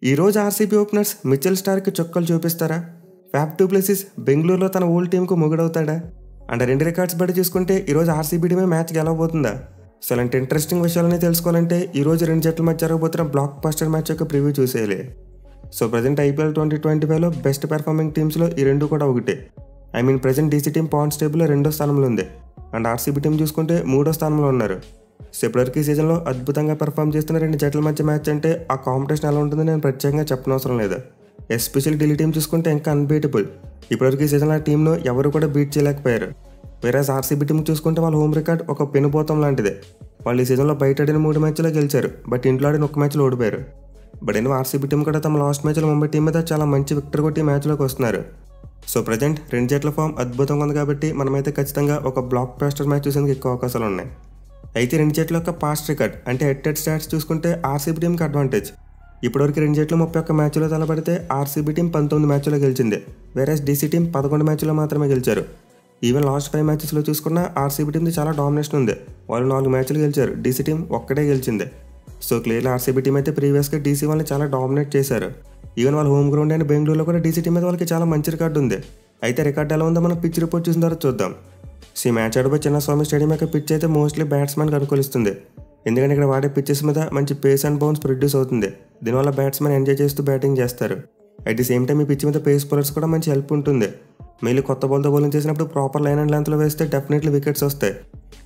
ఈరోజు RCB openers Mitchell స్టార్కి చుక్కలు చూపిస్తారా? ఫ్యాఫ్ డు ప్లెసిస్ బెంగళూరులో తన ఓల్డ్ టీంకు మొగుడవుతాడా? అండ్ రెండు రికార్డ్స్ బట్టి చూసుకుంటే ఈరోజు ఆర్సీబీ టీమే మ్యాచ్ గెలవబోతుందా? సో అలాంటి ఇంట్రెస్టింగ్ విషయాలని తెలుసుకోవాలంటే ఈరోజు రెండు జట్ల మధ్య జరగబోతున్న బ్లాక్ బస్టర్ మ్యాచ్ యొక్క ప్రివ్యూ చూసేయాలి. సో ప్రజెంట్ ఐపీఎల్ 2025లో బెస్ట్ పెర్ఫార్మింగ్ టీమ్స్లో ఈ రెండు కూడా ఒకటే. ప్రజెంట్ డీసీ టీం పాయింట్స్ టేబుల్లో 2వ స్థానంలో ఉంది. అండ్ ఆర్సీబీ టీం చూసుకుంటే 3వ స్థానంలో ఉన్నారు. సో ఇప్పటివరకు ఈ సీజన్లో అద్భుతంగా పెర్ఫామ్ చేస్తున్న రెండు జట్ల మధ్య మ్యాచ్ అంటే ఆ కాంపిటీషన్ ఎలా ఉంటుందో నేను ప్రత్యేకంగా చెప్పనవసరం లేదు. ఎస్పెషల్లీ ఢిల్లీ టీం చూసుకుంటే ఇంకా అన్బీటబుల్. ఇప్పటివరకు ఈ సీజన్లో ఆ టీంను ఎవరు కూడా బీట్ చేయలేకపోయారు. వేరే ఆర్సీబీ టీం చూసుకుంటే వాళ్ళ హోమ్ రికార్డ్ ఒక పెనుబోతం లాంటిదే. వాళ్ళు ఈ సీజన్లో బయట ఆడిన 3 మ్యాచ్లో గెలిచారు, బట్ ఇంట్లో ఆడిన 1 మ్యాచ్లో ఓడిపోయారు. బట్ ఆర్సీబీ టీం కూడా తమ లాస్ట్ మ్యాచ్లో ముంబై టీం మీద చాలా మంచి విక్టరీ కొట్టి మ్యాచ్లోకి వస్తున్నారు. సో ప్రజెంట్ రెండు జట్ల ఫామ్ అద్భుతంగా ఉంది కాబట్టి మనమైతే ఖచ్చితంగా ఒక బ్లాక్ బస్టర్ మ్యాచ్ చూసేందుకు ఎక్కువ అవకాశాలు ఉన్నాయి. అయితే రెండు జట్ల యొక్క పాస్ట్ రికార్డ్ అంటే హెడ్ స్టాట్స్ చూసుకుంటే ఆర్సీబీ టీంకి అడ్వాంటేజ్. ఇప్పటివరకు రెండు జట్లు 31 మ్యాచ్లో తలపడితే ఆర్సీబీ టీం 19 మ్యాచ్లో గెలిచింది, వేరే డీసీ టీం 11 మ్యాచ్లో మాత్రమే గెలిచారు. ఈవెన్ లాస్ట్ 5 మ్యాచెస్లో చూసుకున్న ఆర్సీబీ టీంది చాలా డామినేషన్ ఉంది. వాళ్ళు 4 మ్యాచ్లు గెలిచారు, డీసీ టీం ఒక్కటే గెలిచింది. సో క్లియర్లీ ఆర్సీబీ టీం అయితే ప్రీవియస్గా డీసీ వాళ్ళని చాలా డామినేట్ చేశారు. ఈవెన్ వాళ్ళ హోమ్ గ్రౌండ్ అయిన బెంగళూరులో కూడా డీసీ టీం మీద వాళ్ళకి చాలా మంచి రికార్డు ఉంది. అయితే రికార్డు ఎలా ఉందో మనం పిచ్ రిపోర్ట్ చూసిన తర్వాత చూద్దాం. ఈ మ్యాచ్ ఆడిపోయి చిన్నస్వామి స్టేడియం యొక్క పిచ్ అయితే మోస్ట్లీ బ్యాట్స్మెన్కి అనుకూలిస్తుంది. ఎందుకంటే ఇక్కడ వాడే పిచ్చెస్ మీద మంచి పేస్ అండ్ బౌన్స్ ప్రొడ్యూస్ అవుతుంది. దీనివల్ల బ్యాట్స్మెన్ ఎంజాయ్ చేస్తూ బ్యాటింగ్ చేస్తారు. అట్ ది సేమ్ టైం ఈ పిచ్ మీద పేస్ బౌలర్స్ కూడా మంచి హెల్ప్ ఉంటుంది. మెయిన్లీ కొత్త బాల్తో బౌలింగ్ చేసినప్పుడు ప్రాపర్ లైన్ అండ్ లెంత్లో వేస్తే డెఫినెట్లీ వికెట్స్ వస్తాయి.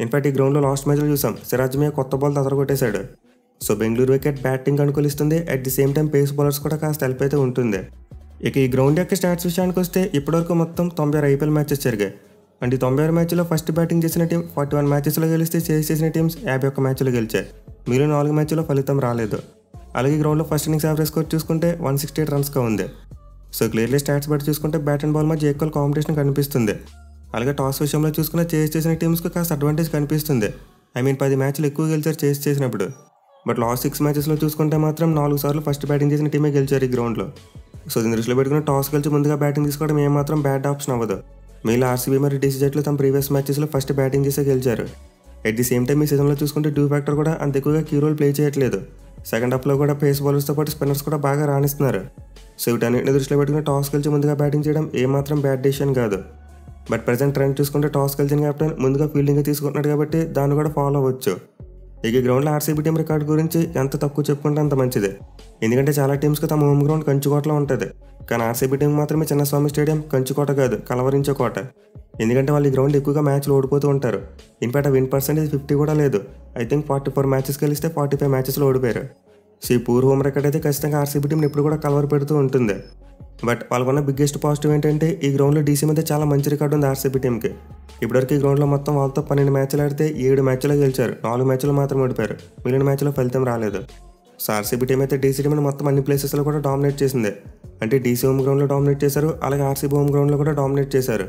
ఇన్ఫాక్ట్ ఈ గ్రౌండ్లో లాస్ట్ మ్యాచ్లో చూసాం, సిరాజ్ మియా కొత్త బాల్తో అదరగొట్టేశాడు. సో బెంగళూరు వికెట్ బ్యాటింగ్ అనుకూలిస్తుంది, at the same time pace bowlers కూడా కాస్త హెల్ప్ అయితే ఉంటుంది. ఇక ఈ గ్రౌండ్ యొక్క స్టాట్స్ విషయానికి వస్తే ఇప్పటివరకు మొత్తం 96 ఐపీఎల్ మ్యాచెస్ జరిగాయి. అండ్ ఈ 96 మ్యాచ్లో ఫస్ట్ బ్యాటింగ్ చేసిన టీం 41 మ్యాచెస్లో గెలిస్తే చేసి చేసిన టీమ్స్ 51 మ్యాచ్లో గెలిచాయి. మిగిలిన 4 మ్యాచ్లో ఫలితం రాలేదు. అలాగే గ్రౌండ్లో ఫస్ట్ ఇన్నింగ్స్ యావరేజ్ స్కోర్ చూసుకుంటే 168 రన్స్గా ఉంది. సో క్లియర్లీ స్టాట్స్ బట్టి చూసుకుంటే బ్యాట్ అండ్ బాల్ మధ్య ఈక్వల్ కాంపిటీషన్ కనిపిస్తుంది. అలాగే టాస్ విషయంలో చూసుకున్న చేసి చేసిన టీమ్స్కి కాస్త అడ్వాంటేజ్ కనిపిస్తుంది. 10 మ్యాచ్లు ఎక్కువ గెలిచారు చేసి చేసినప్పుడు. బట్ లాస్ట్ 6 మ్యాచెస్లో చూసుకుంటే మాత్రం 4 సార్లు ఫస్ట్ బ్యాటింగ్ చేసిన టీమే గెలిచారు ఈ గ్రౌండ్లో. సో దీన్ని దృష్టిలో పెట్టుకుని టాస్ గెలిచి ముందుగా బ్యాటింగ్ తీసుకోవడం ఏమాత్రం బ్యాడ్ ఆప్షన్ అవ్వదు. మెయిన్ ఆర్సీబీ మరియు డీసీ జట్లు తమ ప్రీవియస్ మ్యాచెస్లో ఫస్ట్ బ్యాటింగ్ చేసే గెలిచారు. అట్ ది సేమ్ టైం ఈ సీజన్లో చూసుకుంటే డ్యూ ఫ్యాక్టర్ కూడా అంత ఎక్కువగా కీ రోల్ ప్లే చేయట్లేదు. సెకండ్ హాఫ్లో కూడా పేస్ బౌలర్స్తో పాటు స్పిన్నర్స్ కూడా బాగా రాణిస్తున్నారు. సో వీటన్నిటిని దృష్టిలో పెట్టుకుని టాస్ గెలిచి ముందుగా బ్యాటింగ్ చేయడం ఏమాత్రం బ్యాడ్ డెసిషన్ కాదు. బట్ ప్రజెంట్ ట్రెండ్ చూసుకుంటే టాస్ గెలిచిన కెప్టెన్ ముందుగా ఫీల్డింగ్ తీసుకుంటున్నాడు కాబట్టి దాన్ని కూడా ఫాలో అవ్వచ్చు. ఇక గ్రౌండ్లో ఆర్సీబీ టీం రికార్డు గురించి ఎంత తక్కువ చెప్పుకుంటే అంత మంచిది. ఎందుకంటే చాలా టీమ్స్కి తమ హోమ్ గ్రౌండ్ కంచుకోటలో ఉంటుంది, కానీ ఆర్సీబీ టీం మాత్రమే చిన్నస్వామి స్టేడియం కంచుకోట కాదు, కలవరించే కోట. ఎందుకంటే వాళ్ళు ఈ గ్రౌండ్ ఎక్కువగా మ్యాచ్లు ఓడిపోతూ ఉంటారు. ఇన్ఫాక్ట్ విన్ పర్సెంటేజ్ 50 కూడా లేదు. ఐ థింక్ 44 మ్యాచెస్ గెలిస్తే 45 మ్యాచెస్లో ఓడిపోయారు. సో ఈ పూర్ హోమ్ రికార్డ్ అయితే ఖచ్చితంగా ఆర్సీబీ టీంని ఎప్పుడు కూడా కలవర పెడుతూ ఉంటుంది. బట్ వాళ్ళకున్న బిగ్గెస్ట్ పాజిటివ్ ఏంటంటే ఈ గ్రౌండ్లో డీసీ మీద చాలా మంచి రికార్డు ఉంది ఆర్సీబీ టీంకి. ఇప్పటివరకు ఈ గ్రౌండ్లో మొత్తం వాళ్ళతో 12 మ్యాచ్లు ఆడితే 7 మ్యాచ్లో గెలిచారు, 4 మ్యాచ్లో మాత్రం ఓడిపోయారు, మిగిలిన మ్యాచ్లో ఫలితం రాలేదు. సో ఆర్సీబీ టీం అయితే డీసీ టీంని మొత్తం అన్ని ప్లేసెస్లో కూడా డామినేట్ చేసింది. అంటే డీసీ హోమ్ గ్రౌండ్లో డామినేట్ చేశారు, అలాగే ఆర్సీబీ హోమ్ గ్రౌండ్లో కూడా డామినేట్ చేశారు.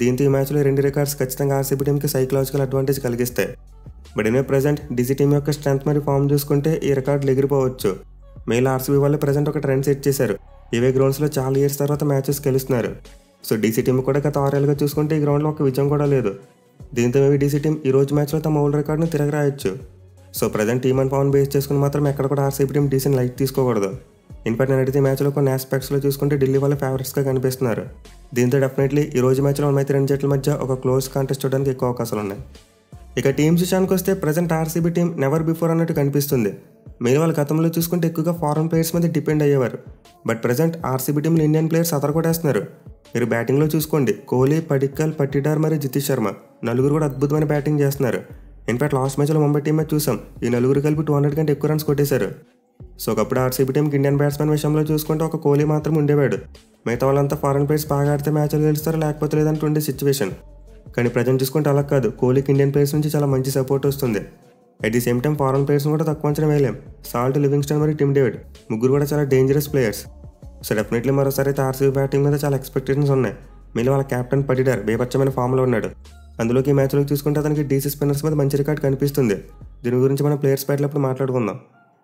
దీంతో ఈ మ్యాచ్లో రెండు రికార్డ్స్ ఖచ్చితంగా ఆర్సీబీ టీంకి సైకలాజికల్ అడ్వాంటేజ్ కలిగిస్తాయి. బట్ ప్రజెంట్ డీసీ టీం యొక్క స్ట్రెంత్ మరియు ఫామ్ చూసుకుంటే ఈ రికార్డులు ఎగిరిపోవచ్చు. మెయిన్ ఆర్సీబీ వాళ్ళు ప్రజెంట్ ఒక ట్రెండ్ సెట్ చేశారు. ఇవే గ్రౌండ్స్లో చాలా ఇయర్స్ తర్వాత మ్యాచెస్ గెలుస్తున్నారు. సో డీసీ టీం కూడా గత 6 ఏళ్ళుగా చూసుకుంటే ఈ గ్రౌండ్లో ఒక విజయం కూడా లేదు. దీంతో మేబీ డీసీ టీం ఈ రోజు మ్యాచ్లో తమ ఓల్డ్ రికార్డును తిరగరాయొచ్చు. So present team and form base చేసుకుని మాత్రం ఎక్కడ కూడా ఆర్సీబీ టీం డీసీని లైట్ తీసుకోకూడదు. ఇన్ఫాక్ట్ నేను అడిగితే మ్యాచ్లో కొన్ని ఆస్పెక్ట్స్లో చూసుకుంటే ఢిల్లీ వాళ్ళ ఫేవరెట్స్గా కనిపిస్తున్నారు. దీంతో డెఫినెట్లీ ఈ రోజు మ్యాచ్లో మనమైతే రెండు జట్ల మధ్య ఒక క్లోజ్ కాంటెస్ట్ చూడడానికి ఎక్కువ అవకాశాలు ఉన్నాయి. ఇక టీమ్స్ విషయానికి వస్తే present RCB team never before అన్నట్టు కనిపిస్తుంది. మీరు వాళ్ళ గతంలో చూసుకుంటే ఎక్కువగా ఫారెన్ ప్లేయర్స్ మీద డిపెండ్ అయ్యేవారు. బట్ ప్రజెంట్ ఆర్సీబీ టీంలో ఇండియన్ ప్లేయర్స్ అదరగొట్టేస్తున్నారు. మీరు బ్యాటింగ్లో చూసుకోండి, కోహ్లీ, పడిక్కల్, పట్టిడార్ మరియు జితేష్ శర్మ నలుగురు కూడా అద్భుతమైన బ్యాటింగ్ చేస్తున్నారు. ఇన్ఫాక్ట్ లాస్ట్ మ్యాచ్లో ముంబై టీం మ్యాచ్ చూసాం, ఈ నలుగురు కలిపి 200 కంటే ఎక్కువ రన్స్ కొట్టేశారు. సో ఒకప్పుడు ఆర్సీబీ టీంకి ఇండియన్ బ్యాట్స్మెన్ విషయంలో చూసుకుంటే ఒక కోహ్లీ మాత్రం ఉండేవాడు. మిగతా వాళ్ళంతా ఫారెన్ ప్లేయర్స్ బాగా ఆడితే మ్యాచ్లు గెలుస్తారు, లేకపోతే లేదంటే ఉండే సిచ్యువేషన్. కానీ ప్రజెంట్ చూసుకుంటే అలా కాదు, కోహ్లీకి ఇండియన్ ప్లేయర్స్ నుంచి చాలా మంచి సపోర్ట్ వస్తుంది. At the same time foreign players కూడా తక్కువ అంచనా వేయలేం. సాల్ట్, లివింగ్స్టన్ మరియు టిమ్ డేవిడ్ ముగ్గురు కూడా చాలా డేంజరస్ ప్లేయర్స్. సో డెఫినెట్లీ మరోసారి అయితే ఆర్సీబీ బ్యాటింగ్ మీద చాలా ఎక్స్పెక్టేషన్స్ ఉన్నాయి. మళ్ళీ వాళ్ళ కెప్టెన్ పటిడార్ బేపచ్చమైన ఫామ్లో ఉన్నాడు. అందులోకి ఈ మ్యాచ్లోకి చూసుకుంటే అతనికి డీసీ స్పిన్నర్స్ మీద మంచి రికార్డ్ కనిపిస్తుంది. దీని గురించి మనం ప్లేయర్స్ బ్యాట్లప్పుడు మాట్లాడుకుందాం.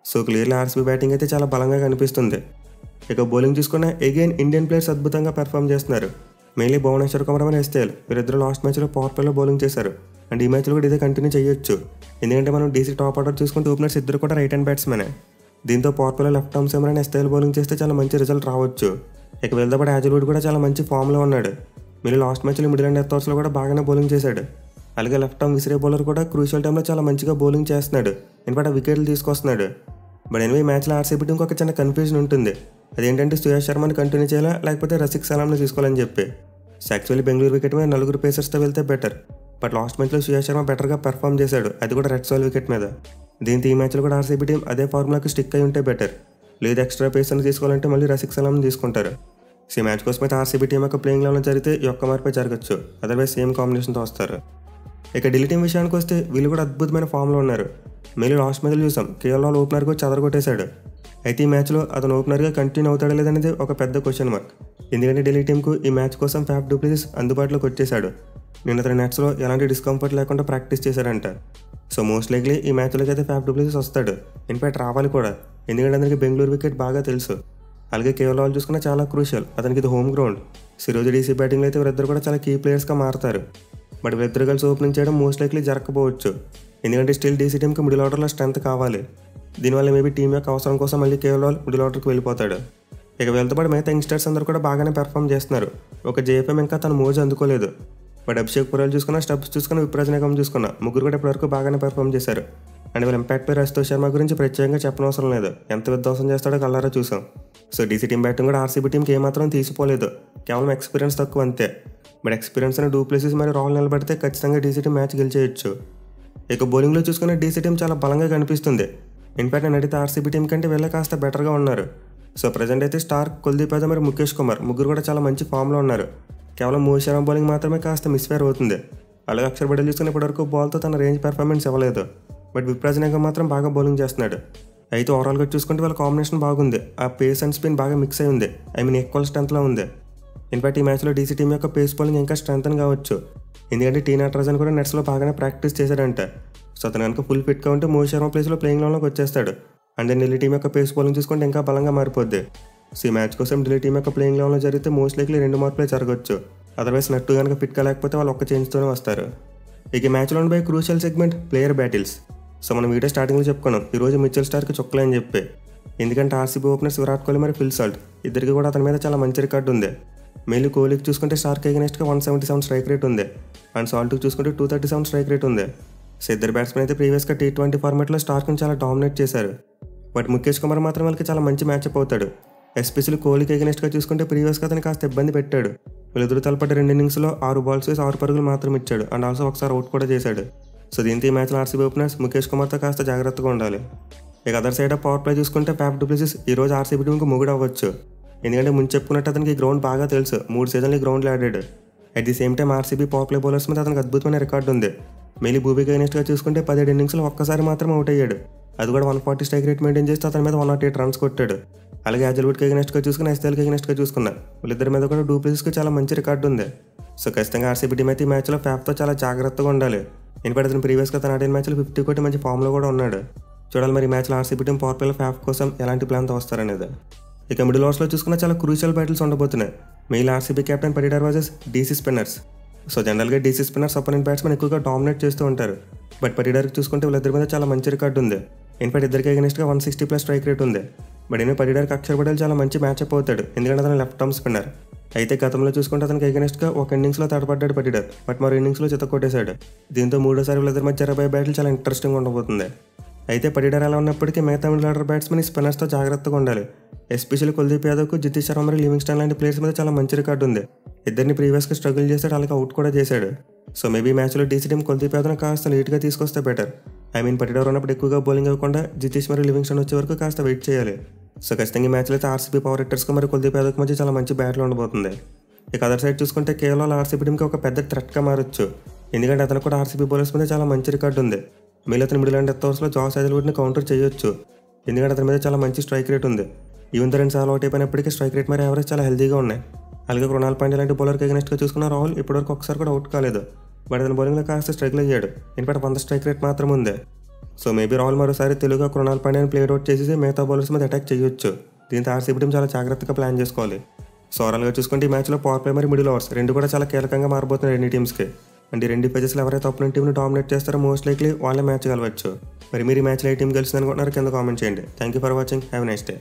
సో క్లియర్లీ ఆర్సీబీ బ్యాటింగ్ అయితే చాలా బలంగా కనిపిస్తుంది. ఇక బౌలింగ్ చూసుకున్న అగైన్ ఇండియన్ ప్లేయర్స్ అద్భుతంగా పెర్ఫామ్ చేస్తున్నారు. మెయిన్లీ భువనేశ్వర్ కుమార్ మరియు ఎస్టేల్ వీరిద్దరు లాస్ట్ మ్యాచ్లో పవర్ ప్లేలో బౌలింగ్ చేశారు. అండ్ ఈ మ్యాచ్లో కూడా ఇదే కంటిన్యూ చేయొచ్చు. ఎందుకంటే మనం డీసీ టాప్ ఆర్డర్ చూసుకుంటే ఓపెనర్స్ ఇద్దరు కూడా రైట్ హ్యాండ్ బ్యాట్స్మెనే. దీంతో పవర్ ప్లేలో left arm seamer and style bowling చేస్తే చాలా మంచి రిజల్ట్ రావచ్చు. ఇక వీళ్ళతో పాటు హ్యాజల్వుడ్ కూడా చాలా మంచి ఫామ్లో ఉన్నాడు. మీరు లాస్ట్ మ్యాచ్లో మిడిల్ అండ్ డెత్ ఓవర్స్లో కూడా బాగానే బౌలింగ్ చేశాడు. అలాగే లెఫ్ట్ ఆర్మ్ విసిరే బౌలర్ కూడా క్రూషియల్ టైంలో చాలా మంచిగా బౌలింగ్ చేస్తున్నాడు. ఇన్ఫాక్ట్ వికెట్లు తీసుకొస్తున్నాడు. బట్ ఎనిమిది మ్యాచ్లో ఆర్సీబీ టీంకి ఒక చిన్న కన్ఫ్యూజన్ ఉంటుంది. అదేంటంటే సుయాష్ శర్మని కంటిన్యూ చేయాలా లేకపోతే రసిక్ సలాంని తీసుకోవాలని చెప్పి. యాక్చువల్లీ బెంగళూరు వికెట్ మీద 4 పేసర్స్తో వెళ్తే బెటర్. బట్ లాస్ట్ మ్యాచ్లో సుయాష్ శర్మ బెటర్గా పెర్ఫామ్ చేశాడు, అది కూడా రెడ్ సాయిల్ వికెట్ మీద. దీంతో ఈ మ్యాచ్లో కూడా ఆర్సీబీ టీం అదే ఫార్ములాకి స్టిక్ అయి ఉంటే బెటర్. లేదు ఎక్స్ట్రా పేసర్ని తీసుకోవాలంటే మళ్ళీ రసిక్ సలాంని తీసుకుంటారు. ఈ మ్యాచ్ కోసం అయితే ఆర్సీబీ టీం యొక్క ప్లేయింగ్ లెవెల్ జరిగితే ఈ ఒక్క మార్పే జరగచ్చు, అదర్వైజ్ సేమ్ కాంబినేషన్తో వస్తారు. ఇక ఢిల్లీ టీం విషయానికి వస్తే వీళ్ళు కూడా అద్భుతమైన ఫామ్లో ఉన్నారు. మేలు లాస్ట్ మ్యాచ్లో చూసాం కేఎల్ రాహుల్ ఓపెనర్గా చెదరగొట్టేశాడు. అయితే ఈ మ్యాచ్లో అతను ఓపెనర్గా కంటిన్యూ అవుతాడా లేదనేది ఒక పెద్ద క్వశ్చన్ మార్క్. ఎందుకంటే ఢిల్లీ టీంకు ఈ మ్యాచ్ కోసం ఫ్యాఫ్ డు ప్లెసిస్ అందుబాటులోకి వచ్చేశాడు. నిన్న అతని నెట్స్లో ఎలాంటి డిస్కంఫర్ట్ లేకుండా ప్రాక్టీస్ చేశారంట. సో మోస్ట్ లైక్లీ ఈ మ్యాచ్లోకి అయితే ఫ్యాఫ్ డు ప్లెసిస్ వస్తాడు. ఇన్ఫాక్ట్ రావాలి కూడా, ఎందుకంటే అతనికి బెంగళూరు వికెట్ బాగా తెలుసు. అలాగే కేఎల్ రాహుల్ చూసుకున్న చాలా క్రూషియల్, అతనికి ఇది హోమ్ గ్రౌండ్. ఈరోజు డీసీ బ్యాటింగ్లో అయితే వీరిద్దరు కూడా చాలా కీ ప్లేయర్స్గా మారుతారు. బట్ వీరిద్దరు కలిసి ఓపెనింగ్ చేయడం మోస్ట్ లైక్లీ జరగకపోవచ్చు, ఎందుకంటే స్టిల్ డీసీ టీంకి మిడిల్ ఆర్డర్లో స్ట్రెంత్ కావాలి. దీనివల్ల మేబీ టీం యొక్క అవసరం కోసం మళ్ళీ కేఎల్ రాహుల్ మిడిల్ ఆర్డర్కి వెళ్ళిపోతాడు. ఇక వీళ్ళతో పాటు మిగతా యంగ్స్టర్స్ అందరూ కూడా బాగానే పెర్ఫామ్ చేస్తున్నారు. ఒక జేఎఫ్ఎం ఇంకా తన మోజు అందుకోలేదు. బట్ అభిషేక్ పురాల్ చూసుకున్న, స్టబ్స్ చూసుకున్న, విప్రాజ్ నిగమ్ చూసుకున్న ముగ్గురు కూడా ఇప్పటివరకు బాగానే పెర్ఫామ్ చేశారు. అండ్ వీళ్ళ ఇంపాక్ట్ ప్లేయర్ అశుతోష్ శర్మ గురించి ప్రత్యేకంగా చెప్పనవసరం లేదు, ఎంత విధ్వంసం చేస్తాడో కల్లారా చూసాం. సో డీసీ టీం బ్యాటింగ్ కూడా ఆర్సీబీ టీంకి ఏమాత్రం తీసిపోలేదు, కేవలం ఎక్స్పీరియన్స్ తక్కువ అంతే. బట్ ఎక్స్పీరియన్స్ అని డు ప్లెసిస్ మరియు రాహుల్ నిలబడితే ఖచ్చితంగా డీసీ టీం మ్యాచ్ గెలిచేయచ్చు. ఇక బౌలింగ్లో చూసుకున్న డీసీ టీం చాలా బలంగా కనిపిస్తుంది. ఇన్ఫాక్ట్ నేను అడిగితే ఆర్సీబీ టీం కంటే వీళ్ళే కాస్త బెటర్గా ఉన్నారు. సో ప్రజెంట్ అయితే స్టార్క్, కుల్దీప్ యాదవ్ మరియు ముఖేష్ కుమార్ ముగ్గురు కూడా చాలా మంచి ఫామ్లో ఉన్నారు. కేవలం మోహిత్ శర్మ బౌలింగ్ మాత్రమే కాస్త మిస్ఫేర్ అవుతుంది. అలాగే అక్షర్ పటేల్ చూసుకుని ఇప్పటివరకు బాల్తో తన రేంజ్ పెర్ఫార్మెన్స్ ఇవ్వలేదు. బట్ విప్రాజ్ నిగమ్ మాత్రం బాగా బౌలింగ్ చేస్తున్నాడు. అయితే ఓవరాల్గా చూసుకుంటే వాళ్ళ కాంబినేషన్ బాగుంది. ఆ పేస్ అండ్ స్పిన్ బాగా మిక్స్ అయి ఉంది, ఈక్వల్ స్ట్రెంత్లో ఉంది. ఇన్ఫాక్ట్ ఈ మ్యాచ్లో డీసీ టీం యొక్క పేస్ బౌలింగ్ ఇంకా స్ట్రెంత్ కావచ్చు, ఎందుకంటే టీ నటరాజన్ కూడా నెట్స్లో బాగానే ప్రాక్టీస్ చేశాడంట. సో అతను కనుక ఫుల్ ఫిట్గా ఉంటే మోహిత్ శర్మ ప్లేస్లో ప్లేయింగ్ లెవెల్లోకి వచ్చేస్తాడు. అండ్ దెన్ ఢిల్లీ టీం యొక్క పేస్ బౌలింగ్ చూసుకుంటే ఇంకా బలంగా మారిపోద్ది. సో ఈ మ్యాచ్ కోసం ఢిల్లీ టీం యొక్క ప్లేయింగ్ లెవెల్లో జరిగితే మోస్ట్ లైక్లీ 2 మార్పులే జరగవచ్చు, అదర్వైజ్ నట్టు కనుక ఫిట్గా లేకపోతే వాళ్ళు ఒక్క చేంజ్తోనే వస్తారు. ఇక ఈ మ్యాచ్లో ఉండే crucial segment player battles. So మనం వీడియో స్టార్టింగ్లో చెప్పుకున్నాం ఈరోజు మిచెల్ స్టార్కి చుక్కలే అని చెప్పి, ఎందుకంటే ఆర్సీబీ ఓపెనర్స్ విరాట్ కోహ్లీ మరియు ఫిల్ సాల్ట్ ఇద్దరికి కూడా అతని మీద చాలా మంచి రికార్డు ఉంది. మెయిన్లీ కోహ్లీకి చూసుకుంటే స్టార్క్ అగైనెస్ట్గా 177 స్ట్రైక్ రేట్ ఉంది, అండ్ సాల్ట్కి చూసుకుంటే 237 స్ట్రైక్ రేట్ ఉంది. సో ఇద్దరు బ్యాట్స్మెన్ అయితే ప్రీవియస్గా T20 ఫార్మాట్లో స్టార్క్ని చాలా డామినేట్ చేశారు. బట్ ముఖేష్ కుమార్ మాత్రం వాళ్ళకి చాలా మంచి మ్యాచ్అప్ అవుతాడు. ఎస్పెషల్లీ కోహ్లీకి అగైనెస్ట్గా చూసుకుంటే ప్రీవియస్గా అతను కాస్త ఇబ్బంది పెట్టాడు. వీళ్ళిద్దరు తలపడ్డ 2 ఇన్నింగ్స్లో 6 బాల్స్ వేసి 6 పరుగులు మాత్రం ఇచ్చాడు, అండ్ ఆల్సో ఒకసారి అవుట్ కూడా చేశాడు. సో దీంతో ఈ మ్యాచ్లో ఆర్సీబీ ఓపెనర్స్ ముఖేష్ కుమార్తో కాస్త జాగ్రత్తగా ఉండాలి. ఇక other side of power play చూసుకుంటే ఫ్యాఫ్ డు ప్లెసిస్ ఈరోజు ఆర్సీబీ టీంకి మొగుడు అవ్వచ్చు, ఎందుకంటే ముందు చెప్పుకున్నట్టు అతనికి ఈ గ్రౌండ్ బాగా తెలుసు, 3 సీజన్లు ఈ గ్రౌండ్లో ఆడాడు. At the same time RCB power play bowlers మీద అతనికి అద్భుతమైన రికార్డు ఉంది. మెయిన్లీ భూమికి అగైనెస్ట్గా చూసుకుంటే 17 ఇన్నింగ్స్లో ఒక్కసారి మాత్రం అవుట్ అయ్యాడు, అది కూడా 140 స్ట్రైక్ రేట్ మెయింటైన్ చేస్తే అతని మీద 108 రన్స్ కొట్టాడు. అలాగే హ్యాజల్వుడ్కి అగైనెస్ట్గా చూసుకున్న, ఎస్ఎల్కి అగైనెస్ట్గా చూసుకున్న వీళ్ళిద్దరి మీద కూడా డు ప్లెసిస్కి చాలా మంచి రికార్డు ఉంది. సో ఖచ్చితంగా ఆర్సీబీ టీం అయితే ఈ మ్యాచ్లో ఫ్యాఫ్తో చాలా జాగ్రత్తగా ఉండాలి. ఇన్ఫాక్ట్ అతను ప్రీవియస్గా తన ఆడిన మ్యాచ్లో 50 కొట్టి మంచి ఫామ్లో కూడా ఉన్నాడు. చూడాలి మరి ఈ మ్యాచ్లో ఆర్సీబీ టీం పవర్ ప్లేలో ఫ్యాఫ్ కోసం ఎలాంటి ప్లాన్తో వస్తారనేది. ఇక మిడిల్ ఓవర్స్లో చూసుకున్న చాలా క్రూషియల్ బ్యాటిల్స్ ఉండబోతున్నాయి. Main RCB captain Patidar versus DC spinners. So జనరల్గా డీసీ స్పిన్నర్స్ అపోనెంట్ బ్యాట్స్మెన్ ఎక్కువగా డామినేట్ చేస్తూ ఉంటారు. బట్ పడిడార్కి చూసుకుంటే వీళ్ళిద్దరి మీద చాలా మంచి రికార్డు ఉంది. ఇన్ఫాక్ట్ ఇద్దరికి అగైనెస్ట్గా 160+ స్ట్రైక్ రేట్ ఉంది. బట్ నేను పడిడార్కి అక్షర్ పటేల్ చాలా మంచి మ్యాచ్అప్ అవుతాడు, ఎందుకంటే అతను లెఫ్ట్ ఆర్మ్ స్పిన్నర్. అయితే గతంలో చూసుకుంటే అతనికి అగైనెస్ట్గా ఒక ఇన్నింగ్స్లో తడపడ్డాడు పడిడార్, బట్ మరో ఇన్నింగ్స్లో చితకొట్టేశాడు. దీంతో మూడోసారి వీళ్ళిద్దరి మధ్య జరగబోయే బ్యాటిల్ చాలా ఇంట్రెస్టింగ్ ఉండబోతుంది. అయితే పడిడార్ అలా ఉన్నప్పటికీ మిగతా మిడిల్ ఆర్డర్ బ్యాట్స్మెన్ స్పిన్నర్స్తో జాగ్రత్తగా ఉండాలి. ఎస్పెషల్లీ కుల్దీప్ యాదవ్కు, జితేష్ శర్మ మరియు లివింగ్స్టన్ లాంటి ప్లేయర్స్ మీద చాలా మంచి రికార్డు ఉంది. ఇద్దరిని ప్రీవియస్గా స్ట్రగుల్ చేశాడు, అలాగే అవుట్ కూడా చేశాడు. సో మేబీ మ్యాచ్లో డీసీ టీం కుల్దీప్ యాదవ్ని కాస్త లేట్గా తీసుకొస్తే బెటర్. పడిడార్ ఉన్నప్పుడు ఎక్కువగా బౌలింగ్ అవ్వకుండా జితేష్ మరియు లివింగ్స్టన్ వచ్చే వరకు కాస్త వెయిట్ చేయాలి. సో ఖచ్చితంగా ఈ మ్యాచ్లో అయితే ఆర్సీబీ పవర్ హిట్టర్స్కి మరియు కుల్దీప్ యాదవ్కి మధ్య చాలా మంచి బ్యాట్లు ఉండబోతుంది. ఇక అదర్ సైడ్ చూసుకుంటే కేవలం ఆర్సీబీ టీంకి ఒక పెద్ద థ్రెట్గా మారొచ్చు, ఎందుకంటే అతను కూడా ఆర్సీబీ బౌలర్స్ మీద చాలా మంచి రికార్డు ఉంది. మళ్ళీ అతను మిడిల్ అండ్ డెత్ ఓవర్స్లో జాస్ హ్యాజల్వుడ్ని కౌంటర్ చేయొచ్చు, ఎందుకంటే అతని మీద చాలా మంచి స్ట్రైక్ రేట్ ఉంది. ఈవెన్ 2 సార్లు అవుట్ అయిపోయినప్పటికీ స్ట్రైక్ రేట్ మరియు యావరేజ్ చాలా హెల్తీగా ఉన్నాయి. అలాగే కృణాల్ పాండ్యా లాంటి బౌలర్కి అగైనెస్ట్గా చూసుకున్న రాహుల్ ఇప్పటివరకు ఒకసారి కూడా అవుట్ కాలేదు, బట్ అతని బౌలింగ్లో కాస్త స్ట్రగుల్ అయ్యాడు. ఇన్ఫాక్ట్ 100 స్ట్రైక్ రేట్ మాత్రం ఉంది. సో మేబీ రాహుల్ మరోసారి తెలుగుగా కృణాల్ పాండ్యాని ప్లేడ్ అవుట్ చేసి మిగతా బౌలర్స్ మీద అటాక్ చేయొచ్చు. దీంతో ఆర్సీబీ టీం చాలా జాగ్రత్తగా ప్లాన్ చేసుకోవాలి. సో ఓవరాల్గా చూసుకుంటే ఈ మ్యాచ్లో పవర్ ప్లే మరియు మిడిల్ ఓవర్స్ 2 కూడా చాలా కీలకంగా మారబోతున్నాయి 2 టీమ్స్కి. అండ్ ఈ 2 పేజెస్లో ఎవరైతే అపోనెంట్ టీంని డామినేట్ చేస్తారో మోస్ట్ లైక్లీ వాళ్ళే మ్యాచ్ గెలవచ్చు. మరి మీరు ఈ మ్యాచ్లో ఏ టీం గెలుస్తుంది అనుకుంటున్నారు కింద కామెంట్ చేయండి. Thank you for watching. Have a nice day.